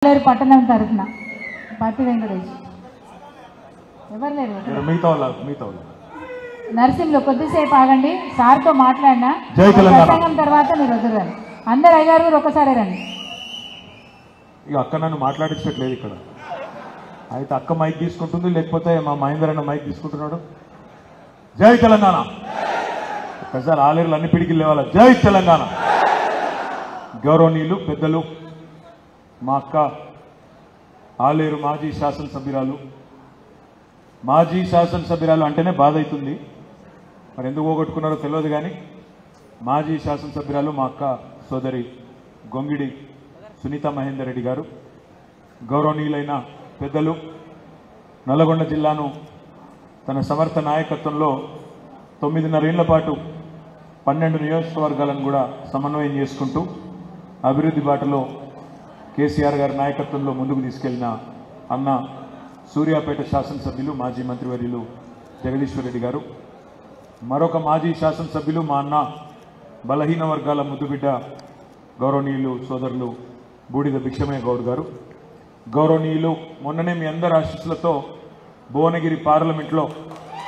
లేరు పట్టణం తరఫున పత్తి వెంకటేష్ ఎవరు లేరు మిగతా నర్సింగ్లో కొద్దిసేపు ఆగండి, సార్తో మాట్లాడినా ప్రసంగం తర్వాత మీరు వద్దురండి. అందరు ఐదారు ఒకసారి రండి. ఇక అక్క నన్ను మాట్లాడించట్లేదు ఇక్కడ. అయితే అక్క మైక్ తీసుకుంటుంది, లేకపోతే మా మహేందర్ అన్న మైక్ తీసుకుంటున్నాడు. జై తెలంగాణ. ఒకసారి ఆలేరులు అన్ని పిడికిలు లేవాల. జై తెలంగాణ. గౌరవనీయులు పెద్దలు మా అక్క ఆలేరు మాజీ శాసనసభ్యురాలు అంటేనే బాధ అవుతుంది. మరి ఎందుకు పోగొట్టుకున్నారో తెలియదు, కానీ మాజీ శాసనసభ్యురాలు మా అక్క సోదరి గొంగిడి సునీత మహేందర్ రెడ్డి గారు, గౌరవనీయులైన పెద్దలు నల్లగొండ జిల్లాను తన సమర్థ నాయకత్వంలో 9.5 ఏళ్ల పాటు 12 నియోజకవర్గాలను కూడా సమన్వయం చేసుకుంటూ అభివృద్ధి బాటలో కేసీఆర్ గారి నాయకత్వంలో ముందుకు తీసుకెళ్లిన అన్న సూర్యాపేట శాసనసభ్యులు మాజీ మంత్రివర్యులు జగదీశ్వర్ రెడ్డి గారు, మరొక మాజీ శాసనసభ్యులు మా అన్న బలహీన వర్గాల ముద్దుబిడ్డ గౌరవనీయులు సోదరులు బూడిద భిక్షమయ్య గౌడ్ గారు, గౌరవనీయులు మొన్ననే మీ అందరి ఆశీస్సులతో భువనగిరి పార్లమెంట్లో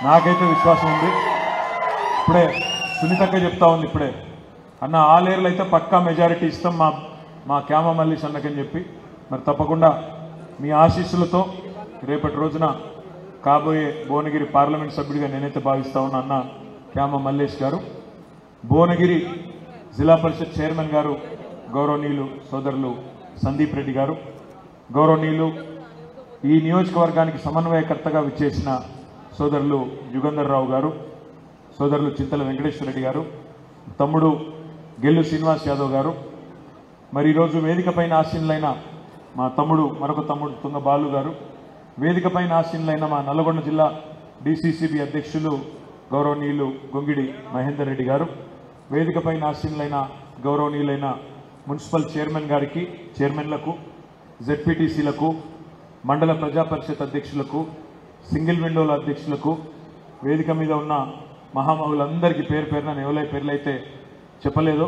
నాకైతే విశ్వాసం ఉంది, ఇప్పుడే సునీతక్క చెప్తా ఉంది, ఇప్పుడే అన్న ఆలేరులో అయితే పక్కా మెజారిటీ ఇస్తాం మా క్యామ మల్లేష్ అన్నకని చెప్పి, మరి తప్పకుండా మీ ఆశీస్సులతో రేపటి రోజున కాబోయే భువనగిరి పార్లమెంట్ సభ్యుడిగా నేనైతే భావిస్తా ఉన్నా అన్న క్యామ మల్లేష్ గారు, భువనగిరి జిల్లా పరిషత్ చైర్మన్ గారు గౌరవనీయులు సోదరులు సందీప్ రెడ్డి గారు, గౌరవనీయులు ఈ నియోజకవర్గానికి సమన్వయకర్తగా విచ్చేసిన సోదరులు యుగంధర్ రావు గారు, సోదరులు చింతల వెంకటేశ్వర రెడ్డి గారు, తమ్ముడు గెల్లు శ్రీనివాస్ యాదవ్ గారు, మరి ఈరోజు వేదికపైన ఆసీనులైన మా తమ్ముడు మరొక తమ్ముడు తుంగ బాలు గారు, వేదికపైన ఆసీనులైన మా నల్లగొండ జిల్లా డిసిసిబి అధ్యక్షులు గౌరవనీయులు గొంగిడి మహేందర్ రెడ్డి గారు, వేదికపైన ఆసీనులైన గౌరవనీయులైన మున్సిపల్ చైర్మన్ గారికి, చైర్మన్లకు, జెడ్పీటీసీలకు, మండల ప్రజాపరిషత్ అధ్యక్షులకు, సింగిల్ విండోల అధ్యక్షులకు, వేదిక మీద ఉన్న మహామహులందరికీ పేరు పేరున ఎవరై పేర్లైతే చెప్పలేదో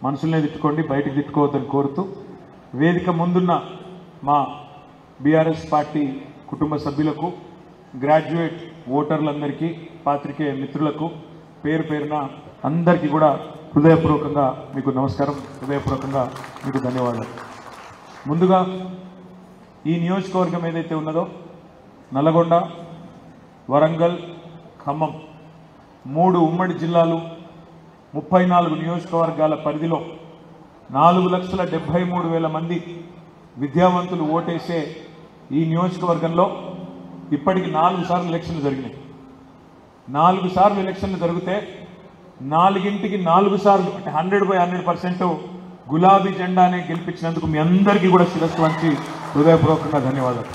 మనసులనే తిట్టుకోండి, బయటికి తిట్టుకోవద్దని కోరుతూ, వేదిక ముందున్న మా బీఆర్ఎస్ పార్టీ కుటుంబ సభ్యులకు, గ్రాడ్యుయేట్ ఓటర్లందరికీ, పాత్రికేయ మిత్రులకు పేరు పేరున అందరికీ కూడా హృదయపూర్వకంగా మీకు నమస్కారం, హృదయపూర్వకంగా మీకు ధన్యవాదాలు. ముందుగా ఈ నియోజకవర్గం ఏదైతే ఉన్నదో నల్లగొండ, వరంగల్, ఖమ్మం 3 ఉమ్మడి జిల్లాలు 34 నియోజకవర్గాల పరిధిలో 4,73,000 మంది విద్యావంతులు ఓటేసే ఈ నియోజకవర్గంలో ఇప్పటికి 4 సార్లు ఎలక్షన్లు జరిగినాయి. 4 సార్లు ఎలక్షన్లు జరిగితే 4ంటికి 4 సార్లు అంటే 100% గులాబీ జెండానే గెలిపించినందుకు మీ అందరికీ కూడా శిరస్సు వంచి హృదయపూర్వకంగా ధన్యవాదాలు.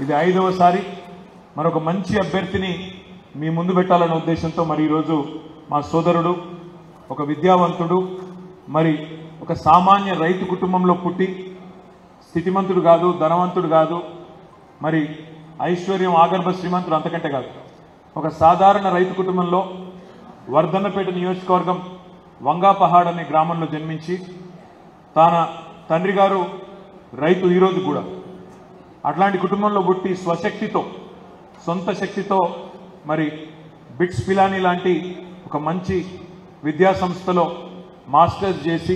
ఇది 5వసారి మరొక మంచి అభ్యర్థిని మీ ముందు పెట్టాలనే ఉద్దేశంతో మరి ఈరోజు మా సోదరుడు ఒక విద్యావంతుడు, మరి ఒక సామాన్య రైతు కుటుంబంలో పుట్టి స్థితిమంతుడు కాదు, ధనవంతుడు కాదు, మరి ఐశ్వర్యం ఆగర్భ శ్రీమంతుడు అంతకంటే కాదు, ఒక సాధారణ రైతు కుటుంబంలో వర్ధన్నపేట నియోజకవర్గం వంగాపహాడ్ అనే గ్రామంలో జన్మించి తన తండ్రి గారు రైతు ఈరోజు కూడా అట్లాంటి కుటుంబంలో పుట్టి స్వశక్తితో, సొంత శక్తితో మరి బిట్స్ పిలానీ లాంటి ఒక మంచి విద్యా సంస్థలో మాస్టర్స్ చేసి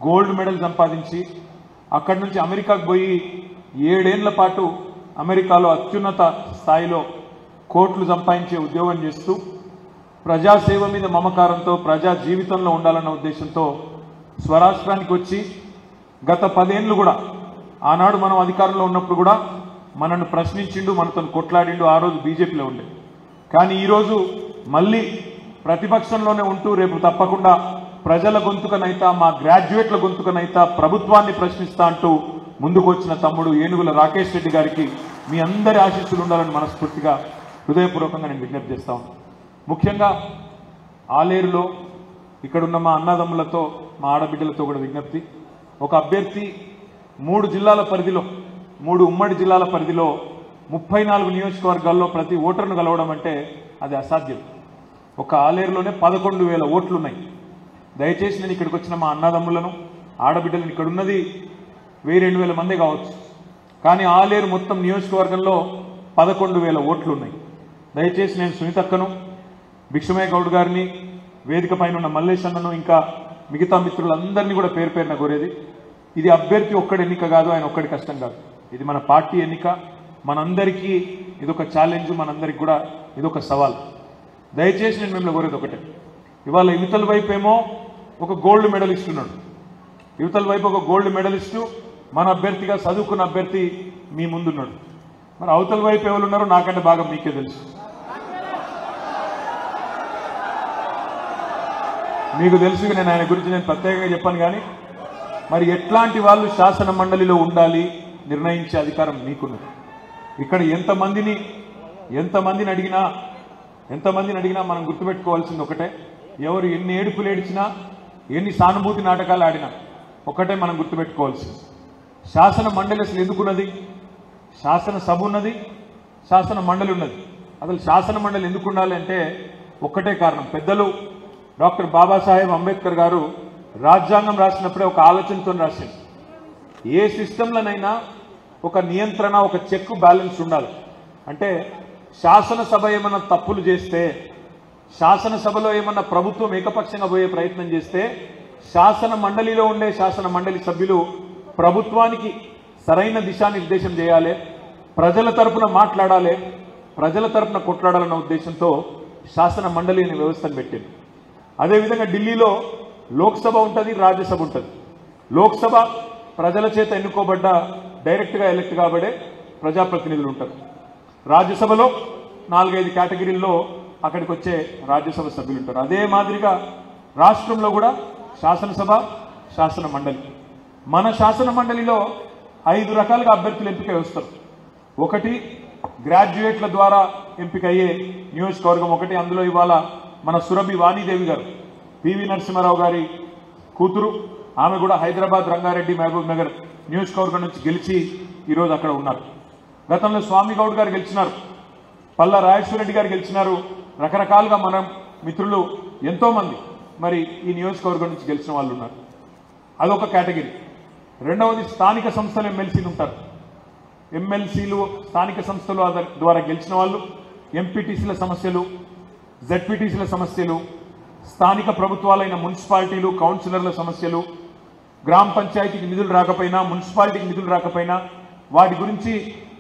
గోల్డ్ మెడల్ సంపాదించి అక్కడి నుంచి అమెరికాకు పోయి 7 ఏళ్ల పాటు అమెరికాలో అత్యున్నత స్థాయిలో కోట్లు సంపాదించే ఉద్యోగం చేస్తూ ప్రజాసేవ మీద మమకారంతో ప్రజా జీవితంలో ఉండాలన్న ఉద్దేశంతో స్వరాష్ట్రానికి వచ్చి గత 10 ఏళ్ళు కూడా ఆనాడు మనం అధికారంలో ఉన్నప్పుడు కూడా మనల్ని ప్రశ్నించిండు, మనతో కొట్లాడిండు. ఆ రోజు బీజేపీలో ఉండే, కానీ ఈరోజు మళ్ళీ ప్రతిపక్షంలోనే ఉంటూ రేపు తప్పకుండా ప్రజల గొంతుకనైతా, మా గ్రాడ్యుయేట్ల గొంతుకనైతా ప్రభుత్వాన్ని ప్రశ్నిస్తా అంటూ ముందుకు వచ్చిన తమ్ముడు ఏనుగుల రాకేష్ రెడ్డి గారికి మీ అందరి ఆశీస్సులు ఉండాలని మనస్ఫూర్తిగా హృదయపూర్వకంగా నేను విజ్ఞప్తి చేస్తా ఉన్నాను. ముఖ్యంగా ఆలేరులో ఇక్కడున్న మా అన్నదమ్ములతో, మా ఆడబిడ్డలతో కూడా విజ్ఞప్తి, ఒక అభ్యర్థి 3 జిల్లాల పరిధిలో, 3 ఉమ్మడి జిల్లాల పరిధిలో 34 నియోజకవర్గాల్లో ప్రతి ఓటర్ను కలవడం అంటే అది అసాధ్యం. ఒక ఆలేరులోనే 11,000 ఓట్లు ఉన్నాయి. దయచేసి నేను ఇక్కడికి వచ్చిన మా అన్నదమ్ములను, ఆడబిడ్డలను, ఇక్కడ ఉన్నది 1000-2000 మంది కావచ్చు. కానీ ఆలేరు మొత్తం నియోజకవర్గంలో 11,000 ఓట్లు ఉన్నాయి. దయచేసి నేను సునీతక్కను, భిక్షమయ్య గౌడ్ గారిని, వేదిక పైన ఉన్న మల్లేష్ అన్నను, ఇంకా మిగతా మిత్రులందరినీ కూడా పేరు పేరున కోరేది, ఇది అభ్యర్థి ఒక్కడి ఎన్నిక కాదు, ఆయన ఒక్కడి కష్టం కాదు. ఇది మన పార్టీ ఎన్నిక. మనందరికీ ఇదొక ఛాలెంజ్, మనందరికీ కూడా ఇదొక సవాల్. దయచేసి నేను మిమ్మల్ని కోరేది ఒకటే, ఇవాళ యువతల వైపు ఏమో ఒక గోల్డ్ మెడలిస్ట్ ఉన్నాడు, యువతల వైపు ఒక గోల్డ్ మెడలిస్టు మన అభ్యర్థిగా చదువుకున్న అభ్యర్థి మీ ముందున్నాడు. మరి అవతల వైపు ఎవరు ఉన్నారో నాకంటే బాగా మీకే తెలుసు. మీకు తెలుసు, నేను ఆయన గురించి నేను ప్రత్యేకంగా చెప్పాను. కానీ మరి ఎట్లాంటి వాళ్ళు శాసన మండలిలో ఉండాలి నిర్ణయించే అధికారం మీకున్నది. ఇక్కడ ఎంతమందిని అడిగినా మనం గుర్తుపెట్టుకోవాల్సింది ఒకటే, ఎవరు ఎన్ని ఏడుపులు ఏడిచినా, ఎన్ని సానుభూతి నాటకాలు ఆడినా ఒకటే మనం గుర్తుపెట్టుకోవాల్సింది, శాసన మండలి అసలు ఎందుకున్నది? శాసనసభ ఉన్నది, శాసన మండలి ఉన్నది. అసలు శాసన మండలి ఎందుకు ఉండాలి అంటే ఒక్కటే కారణం. పెద్దలు డాక్టర్ బాబాసాహెబ్ అంబేద్కర్ గారు రాజ్యాంగం రాసినప్పుడే ఒక ఆలోచనతో రాసింది, ఏ సిస్టంలోనైనా ఒక నియంత్రణ, ఒక చెక్ బ్యాలెన్స్ ఉండాలి. అంటే శాసనసభ ఏమన్నా తప్పులు చేస్తే, శాసనసభలో ఏమన్నా ప్రభుత్వం ఏకపక్షంగా పోయే ప్రయత్నం చేస్తే, శాసన మండలిలో ఉండే శాసన మండలి సభ్యులు ప్రభుత్వానికి సరైన దిశానిర్దేశం చేయాలి, ప్రజల తరపున మాట్లాడాలి, ప్రజల తరపున కొట్లాడాలన్న ఉద్దేశంతో శాసన మండలి అనే వ్యవస్థను పెట్టింది. అదేవిధంగా ఢిల్లీలో లోక్సభ ఉంటుంది, రాజ్యసభ ఉంటుంది. లోక్సభ ప్రజల చేత ఎన్నుకోబడ్డ, డైరెక్ట్గా ఎలక్ట్ కాబడే ప్రజాప్రతినిధులు ఉంటారు. రాజ్యసభలో 4-5 కేటగిరీల్లో అక్కడికి వచ్చే రాజ్యసభ సభ్యులు ఉంటారు. అదే మాదిరిగా రాష్ట్రంలో కూడా శాసనసభ, శాసన మండలి. మన శాసన మండలిలో 5 రకాలుగా అభ్యర్థులు ఎంపిక వస్తారు. ఒకటి గ్రాడ్యుయేట్ల ద్వారా ఎంపికయ్యే నియోజకవర్గం ఒకటి. అందులో ఇవాళ మన సురభి వాణీదేవి గారు, పివి నరసింహారావు గారి కూతురు, ఆమె కూడా హైదరాబాద్, రంగారెడ్డి, మహబూబ్ నగర్ నియోజకవర్గం నుంచి గెలిచి ఈరోజు అక్కడ ఉన్నారు. గతంలో స్వామి గౌడ్ గారు గెలిచినారు, పల్లా రాజేశ్వరరెడ్డి గారు గెలిచినారు. రకరకాలుగా మన మిత్రులు ఎంతోమంది మరి ఈ నియోజకవర్గం నుంచి గెలిచిన వాళ్ళు ఉన్నారు. అదొక కేటగిరీ. రెండవది స్థానిక సంస్థలు ఎమ్మెల్సీలు ఉంటారు. ఎమ్మెల్సీలు స్థానిక సంస్థలు ద్వారా గెలిచిన వాళ్ళు ఎంపీటీసీల సమస్యలు, జెడ్పీటీసీల సమస్యలు, స్థానిక ప్రభుత్వాలైన మున్సిపాలిటీలు, కౌన్సిలర్ల సమస్యలు, గ్రామ పంచాయతీకి నిధులు రాకపోయినా, మున్సిపాలిటీకి నిధులు రాకపోయినా వాటి గురించి,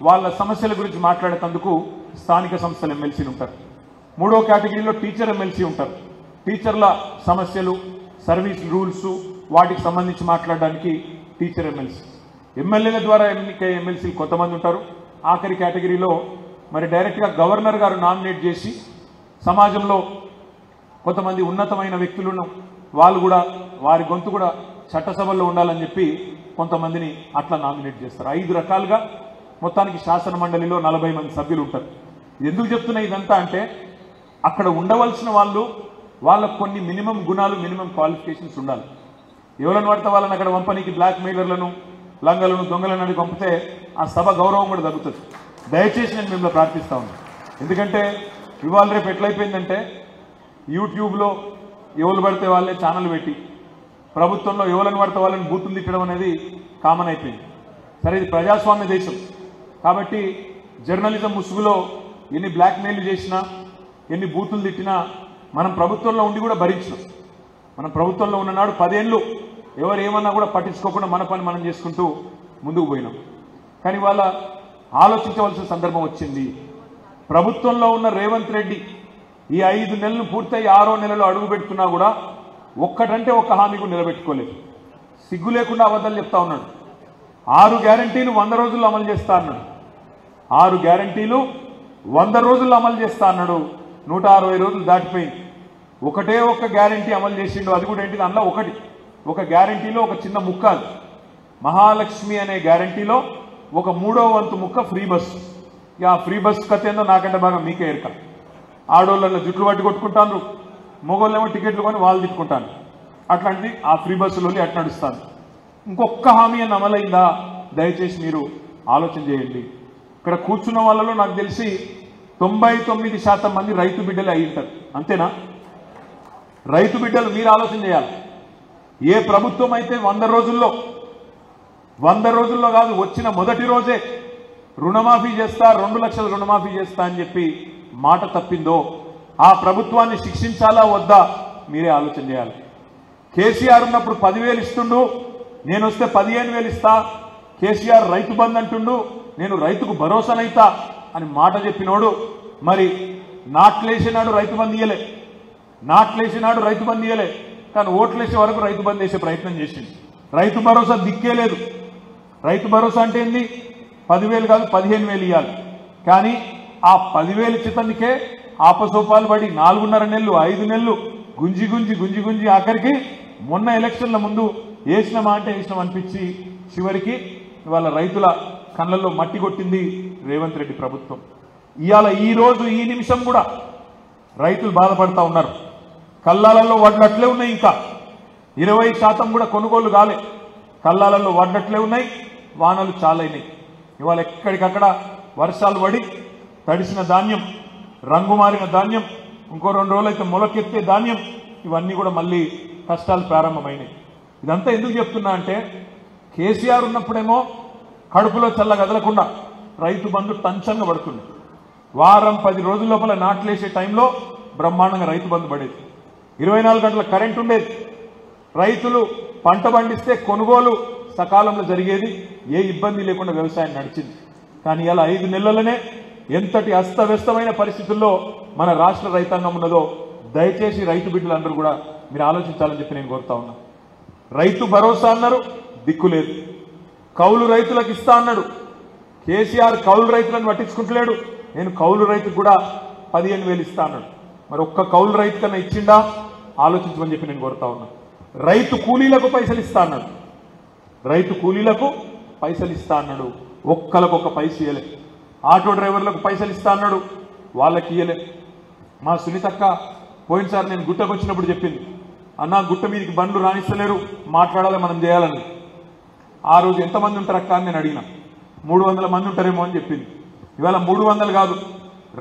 వాళ్ళ సమస్యల గురించి మాట్లాడేందుకు స్థానిక సంస్థల ఎమ్మెల్సీలు ఉంటారు. మూడో కేటగిరీలో టీచర్ ఎమ్మెల్సీ ఉంటారు. టీచర్ల సమస్యలు, సర్వీస్ రూల్స్, వాటికి సంబంధించి మాట్లాడడానికి టీచర్ ఎమ్మెల్సీ. ఎమ్మెల్యేల ద్వారా ఎన్నికయ్యే ఎమ్మెల్సీలు కొంతమంది ఉంటారు. ఆఖరి కేటగిరీలో మరి డైరెక్ట్గా గవర్నర్ గారు నామినేట్ చేసి సమాజంలో కొంతమంది ఉన్నతమైన వ్యక్తులను, వాళ్ళు కూడా వారి గొంతు కూడా చట్టసభల్లో ఉండాలని చెప్పి కొంతమందిని అట్లా నామినేట్ చేస్తారు. 5 రకాలుగా మొత్తానికి శాసన మండలిలో 40 మంది సభ్యులు ఉంటారు. ఎందుకు చెప్తున్నా ఇదంతా అంటే, అక్కడ ఉండవలసిన వాళ్ళు, వాళ్ళకు కొన్ని మినిమం గుణాలు, మినిమం క్వాలిఫికేషన్స్ ఉండాలి. ఎవరైనా పడితే వాళ్ళని అక్కడ పంపనీకి బ్లాక్ మెయిలర్లను, లంగలను, దొంగలను అని పంపితే ఆ సభ గౌరవం కూడా తగ్గుతుంది. దయచేసి నేను మిమ్మల్ని ప్రార్థిస్తా ఉన్నాను. ఎందుకంటే ఇవాళ రేపు ఎట్లయిపోయిందంటే, యూట్యూబ్లో ఎవరు పడితే వాళ్ళే ఛానల్ పెట్టి, ప్రభుత్వంలో ఎవరిని పడితే వాళ్ళని బూతులు తిట్టడం అనేది కామన్ అయిపోయింది. సరే, ఇది ప్రజాస్వామ్య దేశం కాబట్టి జర్నలిజం ముసుగులో ఎన్ని బ్లాక్ మెయిల్ చేసినా, ఎన్ని బూతులు తిట్టినా మనం ప్రభుత్వంలో ఉండి కూడా భరించినాం. మనం ప్రభుత్వంలో ఉన్ననాడు 10 ఏళ్ళు ఎవరు ఏమన్నా కూడా పట్టించుకోకుండా మన పని మనం చేసుకుంటూ ముందుకు పోయినాం. కానీ వాళ్ళ ఆలోచించవలసిన సందర్భం వచ్చింది. ప్రభుత్వంలో ఉన్న రేవంత్ రెడ్డి ఈ 5 నెలలు పూర్తయి 6వ నెలలో అడుగు పెడుతున్నా కూడా ఒక్కటంటే ఒక్క హామీ కూడా నిలబెట్టుకోలేదు. సిగ్గు లేకుండా అబద్ధాలు చెప్తా ఉన్నాడు. 6 గ్యారంటీలు 100 రోజుల్లో అమలు చేస్తా అన్నాడు. 6 గ్యారంటీలు 100 రోజుల్లో అమలు చేస్తా అన్నాడు. 160 రోజులు దాటిపోయింది. ఒకటే ఒక్క గ్యారంటీ అమలు చేసిండు. అది కూడా ఏంటిది, అందులో ఒక గ్యారంటీలో ఒక చిన్న ముక్క, అది మహాలక్ష్మి అనే గ్యారంటీలో ఒక 3వ వంతు ముక్క ఫ్రీ బస్సు. ఆ ఫ్రీ బస్సు కథ ఏందో నాకంటే బాగా మీకే ఎరక. ఆడోళ్ళ జుట్లు పట్టి కొట్టుకుంటాను, మొగోళ్ళేమో టికెట్లు కొని వాళ్ళు తిట్టుకుంటాను. అట్లాంటిది ఆ ఫ్రీ బస్సులో అట్లా నడుస్తాను. ఇంకొక హామీ అని అమలైందా? దయచేసి మీరు ఆలోచన చేయండి. ఇక్కడ కూర్చున్న వాళ్ళలో నాకు తెలిసి 99% మంది రైతు బిడ్డలే అయి ఉంటారు. అంతేనా? రైతు బిడ్డలు మీరు ఆలోచన చేయాలి. ఏ ప్రభుత్వం అయితే 100 రోజుల్లో 100 రోజుల్లో కాదు, వచ్చిన మొదటి రోజే రుణమాఫీ చేస్తా, 2 లక్షల రుణమాఫీ చేస్తా అని చెప్పి మాట తప్పిందో ఆ ప్రభుత్వాన్ని శిక్షించాలా వద్దా మీరే ఆలోచన చేయాలి. కేసీఆర్ ఉన్నప్పుడు 10,000 ఇస్తుండు, నేను వస్తే 15,000 ఇస్తా. కేసీఆర్ రైతు బంధు అంటుండు, నేను రైతుకు భరోసానైతా అని మాట చెప్పినోడు మరి నాట్లేసినాడు రైతు బంధు ఇయ్యలే, నాట్లేసినాడు రైతు బంధు ఇయ్యలే, కానీ ఓట్లేసే వరకు రైతు బంధు వేసే ప్రయత్నం చేసింది. రైతు భరోసా దిక్కే లేదు. రైతు భరోసా అంటే ఏంది? 10,000 కాదు 15,000 ఇవ్వాలి. కానీ ఆ 10,000 చితందుకే ఆపసోపాలు పడి 4.5 నెలలు 5 నెలలు గుంజి గుంజి గుంజి గుంజి ఆఖరికి మొన్న ఎలక్షన్ల ముందు వేసినామా అంటే వేసినాం అనిపించి చివరికి ఇవాళ రైతుల కళ్ళల్లో మట్టి కొట్టింది రేవంత్ రెడ్డి ప్రభుత్వం. ఇవాళ ఈ రోజు ఈ నిమిషం కూడా రైతులు బాధపడతా ఉన్నారు. కల్లాలలో వడ్లు అట్లే ఉన్నాయి, ఇంకా 20% కూడా కొనుగోలు కాలే. కల్లాలలో వడ్లు అట్లే ఉన్నాయి, వానలు చాలా అయినాయి. ఇవాళ ఎక్కడికక్కడ వర్షాలు పడి తడిసిన ధాన్యం, రంగు మారిన ధాన్యం, ఇంకో 2 రోజులు అయితే మొలకెత్తే ధాన్యం, ఇవన్నీ కూడా మళ్ళీ కష్టాలు ప్రారంభమైనాయి. ఇదంతా ఎందుకు చెప్తున్నా అంటే కేసీఆర్ ఉన్నప్పుడేమో కడుపులో చల్ల కదలకుండా రైతు బంధు టంచంగా పడుతుంది. వారం 10 రోజుల లోపల నాట్లేసే టైంలో బ్రహ్మాండంగా రైతు బంధు పడేది. 24 గంటల కరెంట్ ఉండేది. రైతులు పంట పండిస్తే కొనుగోలు సకాలంలో జరిగేది, ఏ ఇబ్బంది లేకుండా వ్యవసాయం నడిచింది. కానీ ఇలా 5 నెలలనే ఎంతటి అస్తవ్యస్తమైన పరిస్థితుల్లో మన రాష్ట్ర రైతాంగం ఉన్నదో దయచేసి రైతు బిడ్డలందరూ కూడా మీరు ఆలోచించాలని చెప్పి నేను కోరుతా ఉన్నా. రైతు భరోసా అన్నారు, దిక్కులేదు. కౌలు రైతులకు ఇస్తా అన్నాడు. కేసీఆర్ కౌలు రైతులను పట్టించుకుంటలేడు. నేను కౌలు రైతుకు కూడా 15,000 ఇస్తా అన్నాడు. మరి ఒక్క కౌలు రైతు కన్నా ఇచ్చిండా ఆలోచించమని చెప్పి నేను కోరుతా ఉన్నా. రైతు కూలీలకు పైసలు ఇస్తా అన్నాడు. రైతు కూలీలకు పైసలు ఇస్తా అన్నాడు, ఒక్కలకు ఒక పైస ఇయ్యలే. ఆటో డ్రైవర్లకు పైసలు ఇస్తా అన్నాడు, వాళ్ళకి ఇయ్యలే. మా సునీతక్క పోయినసారి నేను గుట్టకు వచ్చినప్పుడు చెప్పింది, అన్నా గుట్ట మీదకి బండ్లు రాణిస్తలేరు, మాట్లాడాలి, మనం చేయాలని. ఆ రోజు ఎంతమంది ఉంటారు అక్క అని నేను అడిగినా. 300 మంది ఉంటారేమో అని చెప్పింది. ఇవాళ 300 కాదు,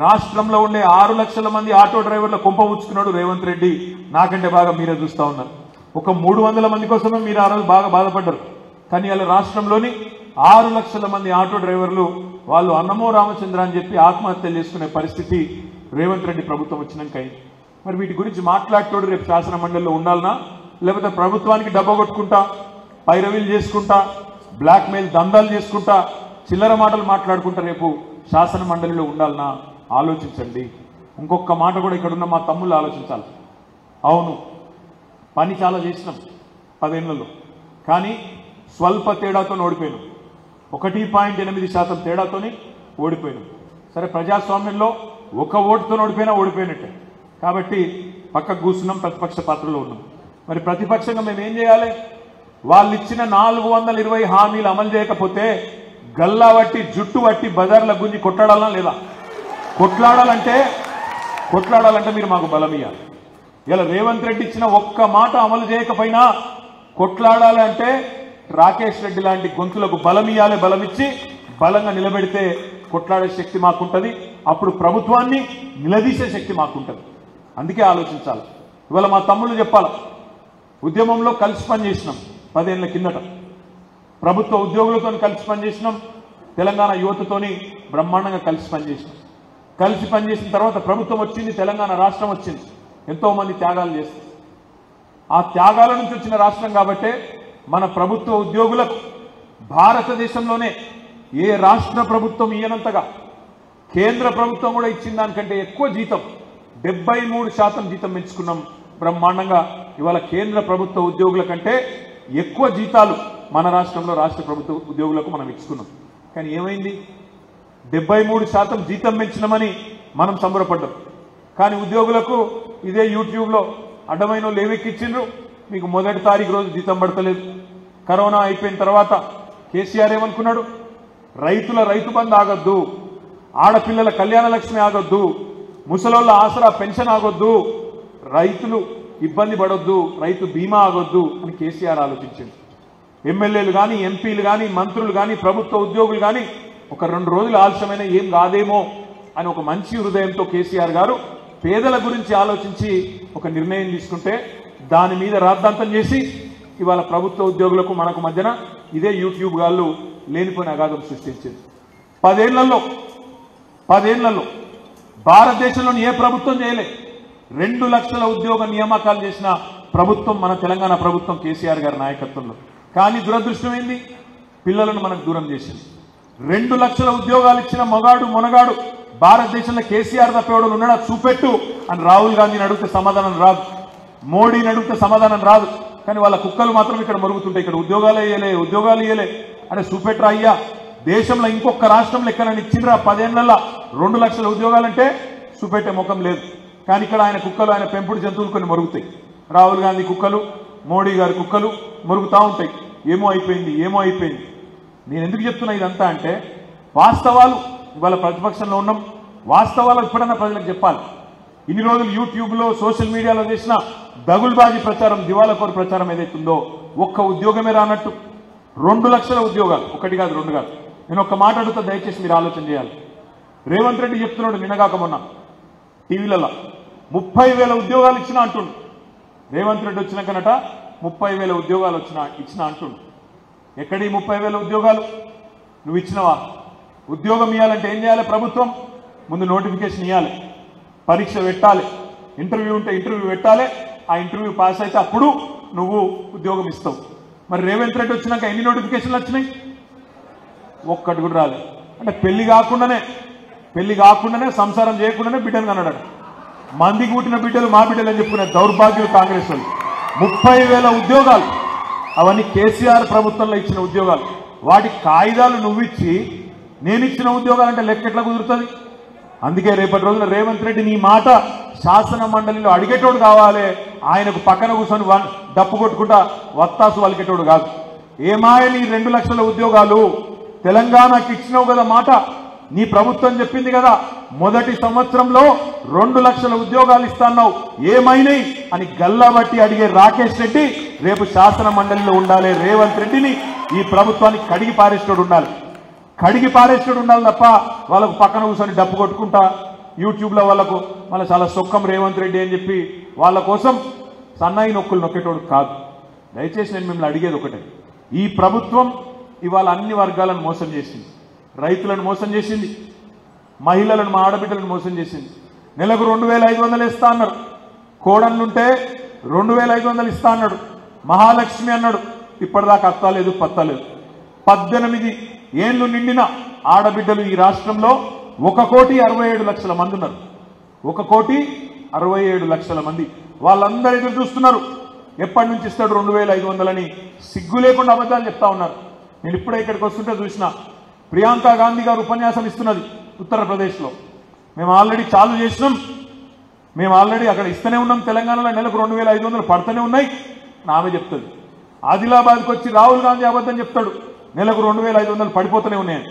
రాష్ట్రంలో ఉండే 6 లక్షల మంది ఆటో డ్రైవర్ల కుంప ఉచ్చుకున్నాడు రేవంత్ రెడ్డి. నాకంటే బాగా మీరే చూస్తా ఉన్నారు. ఒక 300 మంది కోసమే మీరు ఆ రోజు బాగా బాధపడ్డారు. కానీ ఇలా రాష్ట్రంలోని 6 లక్షల మంది ఆటో డ్రైవర్లు వాళ్ళు అన్నమో రామచంద్ర అని చెప్పి ఆత్మహత్యలు చేసుకునే పరిస్థితి రేవంత్ రెడ్డి ప్రభుత్వం వచ్చినాక అయింది. మరి వీటి గురించి మాట్లాడుతోడు రేపు శాసన మండలిలో ఉండాలనా, లేకపోతే ప్రభుత్వానికి డబ్బా కొట్టుకుంటా, పైరవీలు చేసుకుంటా, బ్లాక్ మెయిల్ దందాలు చేసుకుంటా, చిల్లర మాటలు మాట్లాడుకుంటా రేపు శాసన మండలిలో ఉండాలనా ఆలోచించండి. ఇంకొక మాట కూడా ఇక్కడున్న మా తమ్ముళ్ళు ఆలోచించాలి. అవును, పని చాలా చేసినాం 10 ఏళ్లలో, కానీ స్వల్ప తేడాతో ఓడిపోయినాం. 1.8% తేడాతోని ఓడిపోయినాం. సరే, ప్రజాస్వామ్యంలో ఒక ఓటుతో ఓడిపోయినా ఓడిపోయినట్టే. కాబట్టి పక్కకు కూర్చున్నాం, ప్రతిపక్ష పాత్రలో ఉన్నాం. మరి ప్రతిపక్షంగా మేము ఏం చేయాలి? వాళ్ళు ఇచ్చిన 420 హామీలు అమలు చేయకపోతే గల్లా వట్టి జుట్టు వట్టి బజార్ల గుంజి కొట్లాడాలా లేదా? కొట్లాడాలంటే మీరు మాకు బలం ఇవ్వాలి. ఇలా రేవంత్ రెడ్డి ఇచ్చిన ఒక్క మాట అమలు చేయకపోయినా కొట్లాడాలంటే రాకేష్ రెడ్డి లాంటి గొంతులకు బలం ఇవ్వాలి. బలం ఇచ్చి బలంగా నిలబెడితే కొట్లాడే శక్తి మాకుంటుంది. అప్పుడు ప్రభుత్వాన్ని నిలదీసే శక్తి మాకుంటుంది. అందుకే ఆలోచించాలి. ఇవాళ మా తమ్ముళ్ళు చెప్పాలి, ఉద్యమంలో కలిసి పనిచేసినాం 10 ఏళ్ల కిందట, ప్రభుత్వ ఉద్యోగులతో కలిసి పనిచేసినాం, తెలంగాణ యువతతోని బ్రహ్మాండంగా కలిసి పనిచేసినాం. కలిసి పనిచేసిన తర్వాత ప్రభుత్వం వచ్చింది, తెలంగాణ రాష్ట్రం వచ్చింది. ఎంతో మంది త్యాగాలు చేస్తారు. ఆ త్యాగాల నుంచి వచ్చిన రాష్ట్రం కాబట్టే మన ప్రభుత్వ ఉద్యోగులకు భారతదేశంలోనే ఏ రాష్ట్ర ప్రభుత్వం ఇయ్యనంతగా కేంద్ర ప్రభుత్వం కూడా ఇచ్చిన దానికంటే ఎక్కువ జీతం, 73% జీతం పెంచుకున్నాం బ్రహ్మాండంగా. ఇవాళ కేంద్ర ప్రభుత్వ ఉద్యోగుల కంటే ఎక్కువ జీతాలు మన రాష్ట్రంలో రాష్ట్ర ప్రభుత్వ ఉద్యోగులకు మనం ఇచ్చుకున్నాం. కానీ ఏమైంది? 73% జీతం పెంచినామని మనం సంబరపడ్డాం. కానీ ఉద్యోగులకు ఇదే యూట్యూబ్లో అడ్డమైన వాళ్ళు ఏమెక్కిచ్చిండ్రు, మీకు మొదటి తారీఖు రోజు జీతం పడతలేదు. కరోనా అయిపోయిన తర్వాత కేసీఆర్ ఏమనుకున్నాడు? రైతుల రైతు బంధు ఆగొద్దు, ఆడపిల్లల కళ్యాణ లక్ష్మి ఆగొద్దు, ముసలోళ్ళ ఆసరా పెన్షన్ ఆగొద్దు, రైతులు ఇబ్బంది పడొద్దు, రైతు బీమా ఆగొద్దు అని కేసీఆర్ ఆలోచించింది. ఎమ్మెల్యేలు కానీ, ఎంపీలు కానీ, మంత్రులు కానీ, ప్రభుత్వ ఉద్యోగులు కానీ ఒక 2 రోజులు ఆలస్యమైన ఏం కాదేమో అని ఒక మంచి హృదయంతో కేసీఆర్ గారు పేదల గురించి ఆలోచించి ఒక నిర్ణయం తీసుకుంటే దాని మీద రాద్ధాంతం చేసి ఇవాళ ప్రభుత్వ ఉద్యోగులకు మనకు మధ్యన ఇదే యూట్యూబ్ గాళ్ళు లేనిపోయిన అగాధం సృష్టించింది. 10 ఏళ్లలో భారతదేశంలోని ఏ ప్రభుత్వం చేయలే. 2 లక్షల ఉద్యోగ నియామకాలు చేసిన ప్రభుత్వం మన తెలంగాణ ప్రభుత్వం కేసీఆర్ గారి నాయకత్వంలో. కానీ దురదృష్టం ఏంది, పిల్లలను మనకు దూరం చేసింది. 2 లక్షల ఉద్యోగాలు ఇచ్చిన మొనగాడు భారతదేశంలో కేసీఆర్ తప్పేవాడు ఉన్నాడా చూపెట్టు అని రాహుల్ గాంధీని అడిగితే సమాధానం రాదు, మోడీని అడిగితే సమాధానం రాదు. కానీ వాళ్ళ కుక్కలు మాత్రం ఇక్కడ మరుగుతుంటాయి. ఇక్కడ ఉద్యోగాలు ఇయ్యలే అంటే చూపెట్టరా అయ్యా. దేశంలో ఇంకొక రాష్ట్రంలో ఎక్కడైనా ఇచ్చిండ్రా 10 ఏళ్లలో 2 లక్షల ఉద్యోగాలంటే చూపెట్టే ముఖం లేదు. కానీ ఇక్కడ ఆయన కుక్కలు, ఆయన పెంపుడు జంతువులు కొన్ని మరుగుతాయి. రాహుల్ గాంధీ కుక్కలు, మోడీ గారి కుక్కలు మరుగుతూ ఉంటాయి. ఏమో అయిపోయింది. నేను ఎందుకు చెప్తున్నా ఇదంతా అంటే వాస్తవాలు ఇవాళ ప్రతిపక్షంలో ఉన్నాం, వాస్తవాలు ఎప్పుడన్నా ప్రజలకు చెప్పాలి. ఇన్ని రోజులు యూట్యూబ్లో సోషల్ మీడియాలో చేసిన దగుల్బాజీ ప్రచారం, దివాలాకోరు ప్రచారం ఏదైతుందో ఒక్క ఉద్యోగమే రానట్టు 2 లక్షల ఉద్యోగాలు, 1 కాదు 2 కాదు. నేను ఒక్క మాట అడుగుతా, దయచేసి మీరు ఆలోచన చేయాలి. రేవంత్ రెడ్డి చెప్తున్నాడు నిన్నగాక మొన్న టీవీలలో 30,000 ఉద్యోగాలు ఇచ్చినా అంటుండు. రేవంత్ రెడ్డి వచ్చినాకనట 30,000 ఉద్యోగాలు ఇచ్చిన అంటుండు. ఎక్కడి 30,000 ఉద్యోగాలు? నువ్వు ఇచ్చినవా? ఉద్యోగం ఇవ్వాలంటే ఏం చేయాలి? ప్రభుత్వం ముందు నోటిఫికేషన్ ఇవ్వాలి, పరీక్ష పెట్టాలి, ఇంటర్వ్యూ ఉంటే ఇంటర్వ్యూ పెట్టాలి. ఆ ఇంటర్వ్యూ పాస్ అయితే అప్పుడు నువ్వు ఉద్యోగం ఇస్తావు. మరి రేవంత్ రెడ్డి వచ్చినాక ఎన్ని నోటిఫికేషన్లు వచ్చినాయి? ఒక్కటి కూడా రాలేదు. అంటే పెళ్లి కాకుండానే సంసారం చేయకుండానే బిడ్డను కన్నాడు. మందికి పుట్టిన బిడ్డలు మా బిడ్డలు అని చెప్పుకునే దౌర్భాగ్యులు కాంగ్రెస్ వాళ్ళు. 30,000 ఉద్యోగాలు, అవన్నీ కేసీఆర్ ప్రభుత్వంలో ఇచ్చిన ఉద్యోగాలు. వాటి కాయిదాలు నువ్విచ్చి నేను ఇచ్చిన ఉద్యోగాలు అంటే లెక్క ఎట్లా కుదురుతుంది? అందుకే రేపటి రోజున రేవంత్ రెడ్డి నీ మాట శాసన మండలిలో అడిగేటోడు కావాలి, ఆయనకు పక్కన కూర్చొని డప్పు కొట్టుకుంటా వత్తాసు వలికేటోడు కాదు. ఏమాయ నీ 2 లక్షల ఉద్యోగాలు తెలంగాణకి ఇచ్చినావు కదా మాట, నీ ప్రభుత్వం చెప్పింది కదా మొదటి సంవత్సరంలో 2 లక్షల ఉద్యోగాలు ఇస్తాన్నావు, ఏమైనాయి అని గల్లాబట్టి అడిగే రాకేష్ రెడ్డి రేపు శాసన మండలిలో ఉండాలి. రేవంత్ రెడ్డిని ఈ ప్రభుత్వానికి కడిగి పారేసేటోడు ఉండాలి తప్ప వాళ్ళకు పక్కన కూర్చొని డప్పు కొట్టుకుంటా యూట్యూబ్లో వాళ్ళకు మళ్ళీ చాలా సొక్కం రేవంత్ రెడ్డి అని చెప్పి వాళ్ళ కోసం సన్నాయి నొక్కులు నొక్కేటోడు కాదు. దయచేసి నేను మిమ్మల్ని అడిగేది ఒకటే, ఈ ప్రభుత్వం ఇవాళ అన్ని వర్గాలను మోసం చేసింది. రైతులను మోసం చేసింది, మహిళలను, మా ఆడబిడ్డలను మోసం చేసింది. నెలకు 2,500 ఇస్తా అన్నారు, కోడన్లుంటే 2,500 ఇస్తా అన్నాడు, మహాలక్ష్మి అన్నాడు. ఇప్పటిదాకా అత్తలేదు పత్తలేదు. 18 ఏళ్లు నిండిన ఆడబిడ్డలు ఈ రాష్ట్రంలో 1,67,00,000 మంది ఉన్నారు. 1,67,00,000 మంది. వాళ్ళందరూ ఎదురు చూస్తున్నారు ఎప్పటి నుంచి ఇస్తాడు 2,500 అని. సిగ్గు లేకుండా అబద్ధాలు చెప్తా ఉన్నారు. నేను ఇప్పుడే ఇక్కడికి వస్తుంటే చూసిన ప్రియాంక గాంధీ గారు ఉపన్యాసం ఇస్తున్నది ఉత్తరప్రదేశ్లో. మేము ఆల్రెడీ చాలు చేసినాం, మేము ఆల్రెడీ అక్కడ ఇస్తూనే ఉన్నాం, తెలంగాణలో నెలకు 2,500 పడుతూనే ఉన్నాయి ఆమె చెప్తుంది. ఆదిలాబాద్కి వచ్చి రాహుల్ గాంధీ అబద్ధం చెప్తాడు, నెలకు 2,500 పడిపోతూనే ఉన్నాయని.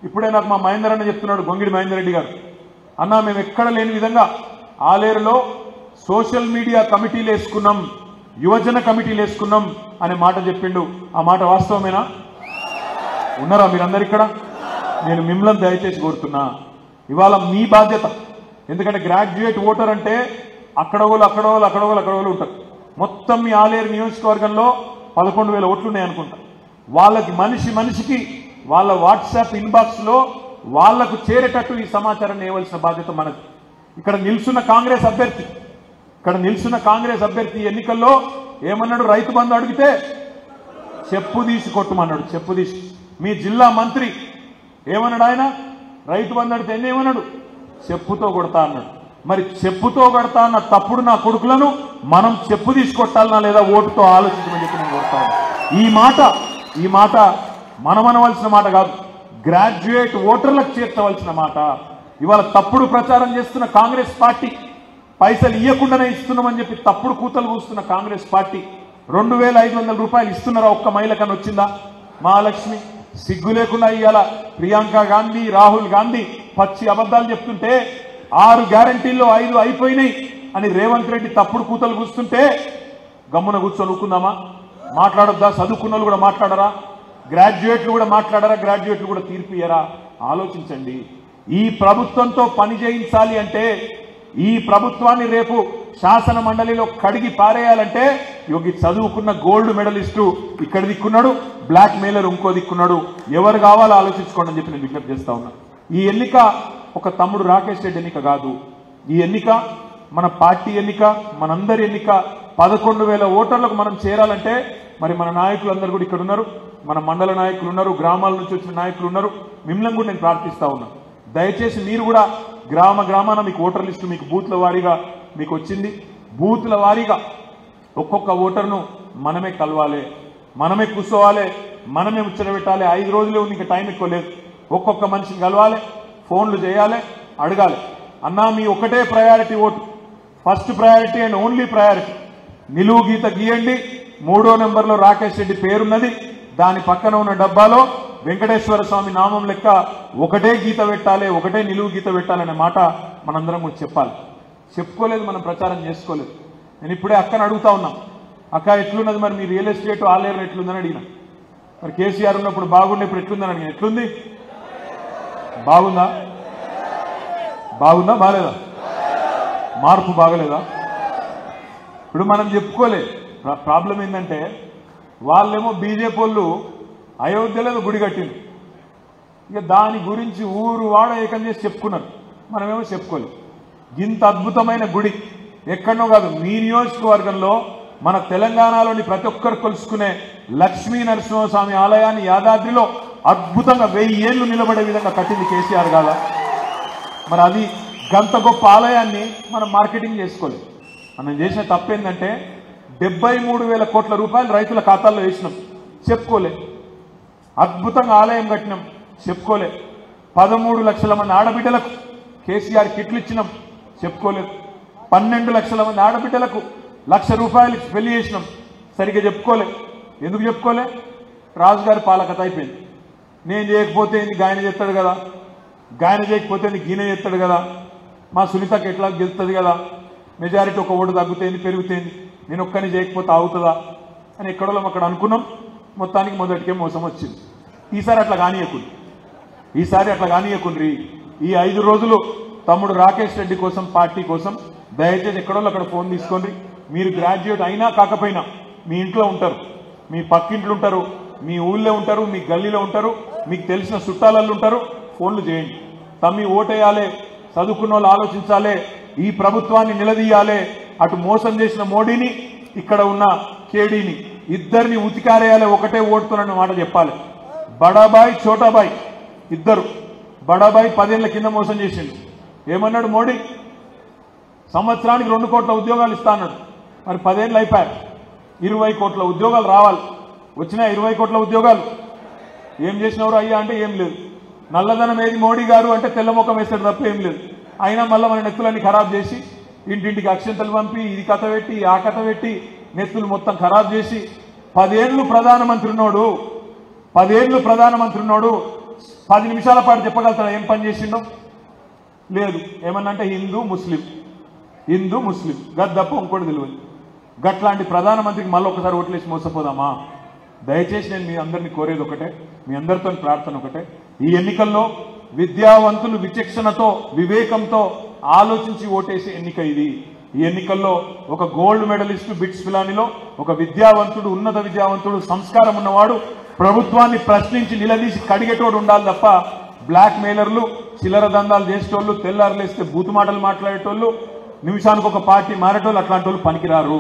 ఇప్పుడే నాకు మా మహేందర్ అన్న చెప్తున్నాడు, గొంగిడి మహేందర్ రెడ్డి గారు, అన్న మేము ఎక్కడ లేని విధంగా ఆలేరులో సోషల్ మీడియా కమిటీలు వేసుకున్నాం, యువజన కమిటీలు వేసుకున్నాం అనే మాట చెప్పిండు. ఆ మాట వాస్తవమేనా? ఉన్నారా మీరందరు ఇక్కడ? నేను మిమ్మల్ని దయచేసి కోరుతున్నా, ఇవాళ మీ బాధ్యత. ఎందుకంటే గ్రాడ్యుయేట్ ఓటర్ అంటే అక్కడోళ్ళు ఉంటారు. మొత్తం మీ ఆలేరు నియోజకవర్గంలో 11,000 ఓట్లు ఉన్నాయనుకుంటా. వాళ్ళకి మనిషికి వాళ్ళ వాట్సాప్ ఇన్బాక్స్లో వాళ్లకు చేరేటట్టు ఈ సమాచారాన్ని ఇవ్వాల్సిన బాధ్యత మనది. ఇక్కడ నిల్చున్న కాంగ్రెస్ అభ్యర్థి ఎన్నికల్లో ఏమన్నాడు? రైతు బంధు అడిగితే చెప్పు తీసి కొట్టమన్నాడు. చెప్పు తీసి. మీ జిల్లా మంత్రి ఏమన్నాడు? ఆయన రైతు బంధు అడిగితే ఏమన్నాడు? చెప్పుతో కొడతా అన్నాడు. మరి చెప్పుతో కొడతా అన్న తప్పుడు నా కొడుకులను మనం చెప్పు తీసి కొట్టాలనా లేదా ఓటుతో ఆలోచించమని చెప్పి నేను కొడతాను. ఈ మాట మనమనవలసిన మాట కాదు, గ్రాడ్యుయేట్ ఓటర్లకు చేర్చవలసిన మాట. ఇవాళ తప్పుడు ప్రచారం చేస్తున్న కాంగ్రెస్ పార్టీ, పైసలు ఇవ్వకుండానే ఇస్తున్నామని చెప్పి తప్పుడు కూతలు కూస్తున్న కాంగ్రెస్ పార్టీ 2,500 రూపాయలు ఇస్తున్నారా? ఒక్క మహిళకన్నా వచ్చిందా? మహాలక్ష్మి సిగ్గు లేకుండా ఇవాళ ప్రియాంక గాంధీ, రాహుల్ గాంధీ పచ్చి అబద్ధాలు చెప్తుంటే 6 గ్యారంటీల్లో 5 అయిపోయినాయి అని రేవంత్ రెడ్డి తప్పుడు కూతలు కూస్తుంటే గమ్మున కూర్చొని ఊరుకుందామా? మాట్లాడొద్దా? చదువుకున్న వాళ్ళు కూడా మాట్లాడరా? గ్రాడ్యుయేట్లు కూడా మాట్లాడరా? గ్రాడ్యుయేట్లు కూడా తీర్పు ఇయ్యరా? ఆలోచించండి. ఈ ప్రభుత్వంతో పని చేయించాలి అంటే ఈ ప్రభుత్వాన్ని రేపు శాసన మండలిలో కడిగి పారేయాలంటే యోగి చదువుకున్న గోల్డ్ మెడలిస్టు ఇక్కడ దిక్కున్నాడు, బ్లాక్ మెయిలర్ ఇంకో దిక్కున్నాడు. ఎవరు కావాలో ఆలోచించుకోండి అని చెప్పి నేను విజ్ఞప్తి చేస్తా ఉన్నా. ఈ ఎన్నిక ఒక తమ్ముడు రాకేష్ రెడ్డి ఎన్నిక కాదు. ఈ ఎన్నిక మన పార్టీ ఎన్నిక, మనందరి ఎన్నిక. 11,000 ఓటర్లకు మనం చేరాలంటే మరి మన నాయకులందరూ కూడా ఇక్కడ ఉన్నారు, మన మండల నాయకులు ఉన్నారు, గ్రామాల నుంచి వచ్చిన నాయకులు ఉన్నారు. మిమ్మల్ని కూడా నేను ప్రార్థిస్తా ఉన్నా, దయచేసి మీరు కూడా గ్రామాన మీకు ఓటర్ లిస్టు మీకు బూత్ల వారీగా మీకు వచ్చింది. బూత్ల వారీగా ఒక్కొక్క ఓటర్ను మనమే కలవాలి, మనమే కూర్చోవాలి, మనమే ముచ్చటబెట్టాలి. 5 రోజులే ఉంది, ఇంకా టైం ఎక్కువ లేదు. ఒక్కొక్క మనిషిని కలవాలి, ఫోన్లు చేయాలి, అడగాలి. అన్నా మీ ఒకటే priority vote, first priority and only priority. నిలువు గీత గీయండి. 3వ నెంబర్లో రాకేష్ రెడ్డి పేరున్నది, దాని పక్కన ఉన్న డబ్బాలో వెంకటేశ్వర స్వామి నామం లెక్క ఒకటే గీత పెట్టాలి, ఒకటే నిలువు గీత పెట్టాలనే మాట మనందరం కూడా చెప్పాలి. చెప్పుకోలేదు, మనం ప్రచారం చేసుకోలేదు. నేను ఇప్పుడే అక్కని అడుగుతా ఉన్నాం, అక్క ఎట్లున్నది మరి మీ రియల్ ఎస్టేట్ ఆలేరు ఎట్లుందని అడిగిన. మరి కేసీఆర్ ఉన్నప్పుడు బాగుండే, ఇప్పుడు ఎట్లుందని అడిగిన. ఎట్లుంది? బాగుందా? బాగుందా? బాగలేదా? మార్పు బాగలేదా? ఇప్పుడు మనం చెప్పుకోలే. ప్రాబ్లం ఏంటంటే వాళ్ళేమో బీజేపీ వాళ్ళు అయోధ్యలో గుడి కట్టింది, ఇక దాని గురించి ఊరు వాడ ఏకం చేసి చెప్పుకున్నారు, మనమేమో చెప్పుకోలేదు. ఇంత అద్భుతమైన గుడి ఎక్కడనో కాదు, మీ నియోజకవర్గంలో మన తెలంగాణలోని ప్రతి ఒక్కరు కొలుసుకునే లక్ష్మీ నరసింహస్వామి ఆలయాన్ని యాదాద్రిలో అద్భుతంగా 1000 ఏళ్లు నిలబడే విధంగా కట్టింది కేసీఆర్ కాదా? మరి అది గంత గొప్ప ఆలయాన్ని మనం మార్కెటింగ్ చేసుకోలేదు. మనం చేసిన తప్పేందంటే 73,000 కోట్ల రూపాయలు రైతుల ఖాతాల్లో వేసినాం, చెప్పుకోలే. అద్భుతంగా ఆలయం కట్టినాం, చెప్పుకోలే. 13 లక్షల మంది ఆడబిడ్డలకు కేసీఆర్ కిట్లు ఇచ్చినాం, చెప్పుకోలేదు. 12 లక్షల మంది ఆడబిడ్డలకు ₹1,00,000 పెళ్లి చేసినాం, సరిగ్గా చెప్పుకోలే. ఎందుకు చెప్పుకోలే? రాజుగారి పాలకత అయిపోయింది. నేను చేయకపోతే గాయన చేస్తాడు కదా, గాయన చేయకపోతే గీన చేస్తాడు కదా, మా సునీతకి ఎట్లా గెలుస్తుంది కదా, మెజారిటీ ఒక ఓటు తగ్గుతేంది పెరుగుతేంది, నేను ఒక్కని చేయకపోతే అవుతుందా అని ఎక్కడో అక్కడ అనుకున్నాం. మొత్తానికి మొదటికే మోసం వచ్చింది. ఈసారి అట్లా కానీయకుండ్రి. ఈ 5 రోజులు తమ్ముడు రాకేష్ రెడ్డి కోసం, పార్టీ కోసం దయచేసి ఎక్కడో అక్కడ ఫోన్ తీసుకోండి. మీరు గ్రాడ్యుయేట్ అయినా కాకపోయినా మీ ఇంట్లో ఉంటారు, మీ పక్కింట్లో ఉంటారు, మీ ఊళ్ళో ఉంటారు, మీ గల్లీలో ఉంటారు, మీకు తెలిసిన చుట్టాలలో ఉంటారు. ఫోన్లు చేయండి. తమ్మి ఓటేయాలి, చదువుకున్న వాళ్ళు ఆలోచించాలి, ఈ ప్రభుత్వాన్ని నిలదీయాలి. అటు మోసం చేసిన మోడీని, ఇక్కడ ఉన్న కేడీని ఇద్దరిని ఉతికారేయాలి, ఒకటే ఓటుతున్న మాట చెప్పాలి. బడాబాయ్ చోటాబాయ్ ఇద్దరు. బడాబాయ్ 10 ఏళ్ల కింద మోసం చేసిండు. ఏమన్నాడు మోడీ? సంవత్సరానికి 2 కోట్ల ఉద్యోగాలు ఇస్తా అన్నాడు. మరి 10 ఏళ్ళు అయిపోయారు, 20 కోట్ల ఉద్యోగాలు రావాలి. వచ్చినా 20 కోట్ల ఉద్యోగాలు ఏం చేసినవరు అయ్యా అంటే ఏం లేదు. నల్లధనం ఏది మోడీ గారు అంటే తెల్లముఖం వేస్తాడు తప్ప ఏం లేదు. అయినా మళ్ళీ మన నెత్తులన్నీ ఖరాబ్ చేసి, ఇంటింటికి అక్షంతలు పంపి, ఇది కథ పెట్టి ఆ కథ పెట్టి నెత్తులు మొత్తం ఖరాబ్ చేసి 10 ఏళ్ళు ప్రధానమంత్రి ఉన్నాడు. 10 ఏళ్ళు ప్రధానమంత్రి ఉన్నాడు. 10 నిమిషాల పాటు చెప్పగలుగుతాడు ఏం పని చేసిండో? లేదు. ఏమన్నంటే హిందూ ముస్లిం గద్దప్ప ఇంకోటి తెలియదు. గట్లాంటి ప్రధానమంత్రికి మళ్ళీ ఒకసారి ఓట్లేసి మోసపోదామా? దయచేసి నేను మీ అందరినీ కోరేది ఒకటే, మీ అందరితో ప్రార్థన ఒకటే. ఈ ఎన్నికల్లో విద్యావంతులు విచక్షణతో, వివేకంతో ఆలోచించి ఓటేసే ఎన్నిక ఇది. ఈ ఎన్నికల్లో ఒక గోల్డ్ మెడలిస్టు బిట్స్ పిలానిలో ఒక విద్యావంతుడు, ఉన్నత విద్యావంతుడు, సంస్కారం ఉన్నవాడు ప్రభుత్వాన్ని ప్రశ్నించి నిలదీసి కడిగేటోడు ఉండాలి తప్ప బ్లాక్ మెయిలర్లు, చిల్లర దందాలు చేసేటోళ్ళు, తెల్లారులేస్తే బూతు మాటలు మాట్లాడేటోళ్ళు, నిమిషానికి ఒక పార్టీ మారేటోళ్ళు అట్లాంటి వాళ్ళు పనికిరారు.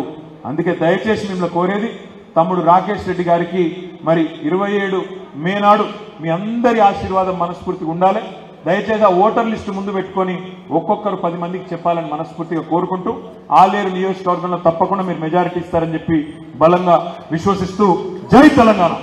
అందుకే దయచేసి మిమ్మల్ని కోరేది, తమ్ముడు రాకేష్ రెడ్డి గారికి మరి 27 మే నాడు మీ అందరి ఆశీర్వాదం మనస్ఫూర్తిగా ఉండాలి. దయచేసి ఆ ఓటర్ లిస్టు ముందు పెట్టుకొని ఒక్కొక్కరు 10 మందికి చెప్పాలని మనస్ఫూర్తిగా కోరుకుంటూ, ఆలేరు నియోజకవర్గంలో తప్పకుండా మీరు మెజారిటీ ఇస్తారని చెప్పి బలంగా విశ్వసిస్తూ, జై తెలంగాణ.